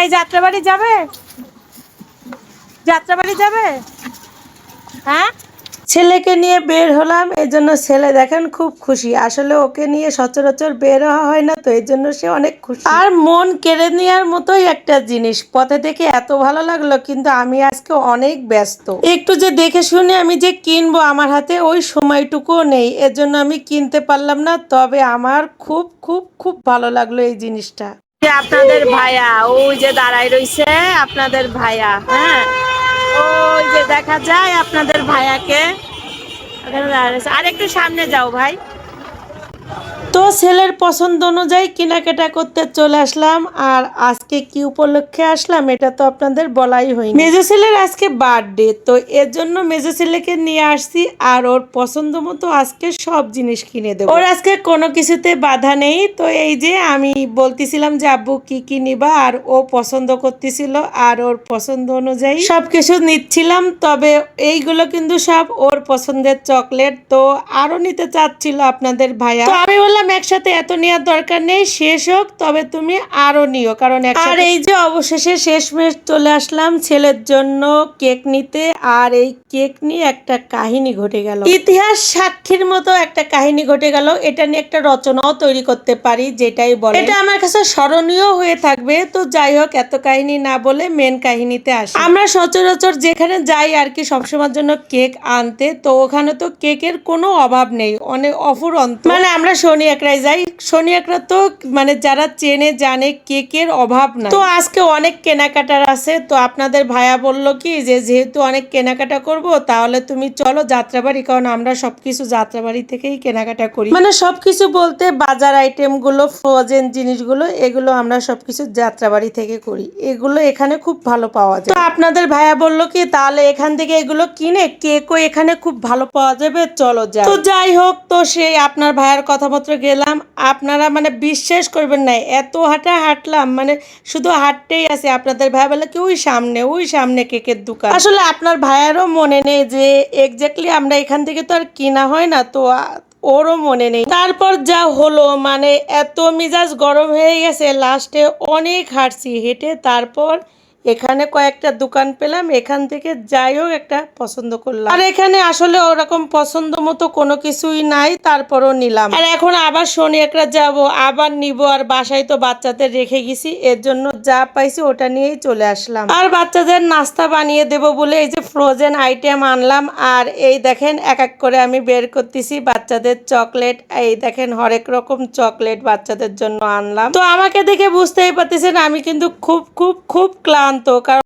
এই যাত্রাবাড়ি যাবে? যাত্রাবাড়ি যাবে? হ্যাঁ, ছেলেকে নিয়ে বের হলাম, এজন্য ছেলে দেখেন খুব খুশি। আসলে ওকে নিয়ে সচরাচর বের হওয়া হয় না, তো এই জন্য সে অনেক খুশি। আর মন কেড়ে নেওয়ার মতোই একটা জিনিস, পথে দেখে এত ভালো লাগলো, কিন্তু আমি আজকে অনেক ব্যস্ত। একটু যে দেখে শুনে আমি যে কিনবো, আমার হাতে ওই সময়টুকুও নেই, এজন্য আমি কিনতে পারলাম না। তবে আমার খুব খুব খুব ভালো লাগলো এই জিনিসটা। যে আপনাদের ভাইয়া ওই যে দাঁড়ায় রইছে, আপনাদের ভাইয়া, হ্যাঁ ওই যে দেখা যায় আপনাদের ভাইয়াকে। আর একটু সামনে যাও ভাই। তো ছেলের পছন্দ অনুযায়ী কেনাকাটা করতে চলে আসলাম। আর আজকে কি উপলক্ষে আসলাম এটা তো আপনাদের বলাই হয়নি। মেজো ছেলের আজকে বার্থডে, তো এর জন্য মেজো ছেলেকে নিয়ে আসছি। আর ওর পছন্দ মতো আজকে সব জিনিস কিনে দেবো। ওর আজকে কোনো কিছুতে বাধা নেই। তো এই যে আমি বলতেছিলাম যে আব্বু কি কি নিবা, আর ও পছন্দ করতেছিল, আর ওর পছন্দ অনুযায়ী সবকিছু নিচ্ছিলাম। তবে এইগুলো কিন্তু সব ওর পছন্দের চকলেট। তো আরো নিতে চাচ্ছিল আপনাদের ভাইয়া, তো আমি বললাম একসাথে এত নেওয়ার দরকার নেই, শেষ হোক তবে তুমি আরো নিও, কারণ আর এই যে অবশেষে শেষমেশ চলে আসলাম ছেলের জন্য কেক নিতে। আর এই কেক নিয়ে একটা কাহিনী ঘটে গেল, ইতিহাস সাক্ষীর মতো একটা কাহিনী ঘটে গেল। এটা নিয়ে একটা রচনাও তৈরি করতে পারি, যেটাই বলে এটা আমার কাছে স্মরণীয় হয়ে থাকবে। তো যাই হোক, এত কাহিনী না বলে মেন কাহিনীতে আসি। আমরা সচরাচর যেখানে যাই আর কি সবসময়ের জন্য কেক আনতে, তো ওখানে তো কেকের কোনো অভাব নেই, অনেক অফুরন্ত। মানে আমরা শনি একরাই যাই, শনি একরা তো মানে যারা চেনে জানে কেকের অভাব না। তো আজকে অনেক কেনাকাটার আছে। তো আপনাদের ভাইয়া বলল কি যে যেহেতু অনেক কেনাকাটা করব, তাহলে তুমি চলো যাত্রাবাড়ি, কারণ আমরা সবকিছু যাত্রাবাড়ি থেকেই কেনাকাটা করি। মানে সবকিছু বলতে বাজার আইটেম গুলো, ফ্রোজেন জিনিসগুলো, এগুলো আমরা সবকিছু যাত্রাবাড়ি থেকে করি। এগুলো এখানে খুব ভালো পাওয়া যায়। তো আপনাদের ভাইয়া বলল কি তাহলে এখান থেকে এগুলো কিনে কেকও এখানে খুব ভালো পাওয়া যাবে, চলো যাই। তো যাই হোক, তো সেই আপনার ভাইয়ার কথা মতো গেলাম। আপনারা মানে বিশ্বাস করবেন না, এত হাঁটলাম, মানে শুধু হাঁটতেই আছে। আপনাদের ভাইয়া বলে কি ওই সামনে কেকের দোকান। আসলে আপনার ভাইয়ারও মনে নেই যে এক্স্যাক্টলি আমরা এখান থেকে তো আর কিনা হয় না, তো ওরও মনে নেই। তারপর যা হলো, মানে এত মেজাজ গরম হয়ে গেছে, লাস্টে অনেক হাঁটছি, হেঁটে তারপর এখানে কয়েকটা দোকান পেলাম, এখান থেকে যাই হোক একটা পছন্দ করলাম। আর এখানে আসলে ওরকম পছন্দ মতো কোনো কিছুই নাই, তারপরও নিলাম। আর এখন আবার শনি একটা যাব, আবার নিব। আর বাসায় তো বাচ্চাদের রেখে গেছি, এর জন্য যা পাইছি ওটা নিয়েই চলে আসলাম। আর বাচ্চাদের নাস্তা বানিয়ে দেব বলে এই যে ফ্রোজেন আইটেম আনলাম। আর এই দেখেন এক এক করে আমি বের করতেছি বাচ্চাদের চকলেট। এই দেখেন হরেক রকম চকলেট বাচ্চাদের জন্য আনলাম। তো আমাকে দেখে বুঝতেই পারতেছেন আমি কিন্তু খুব খুব খুব ক্লান্ত, কারণ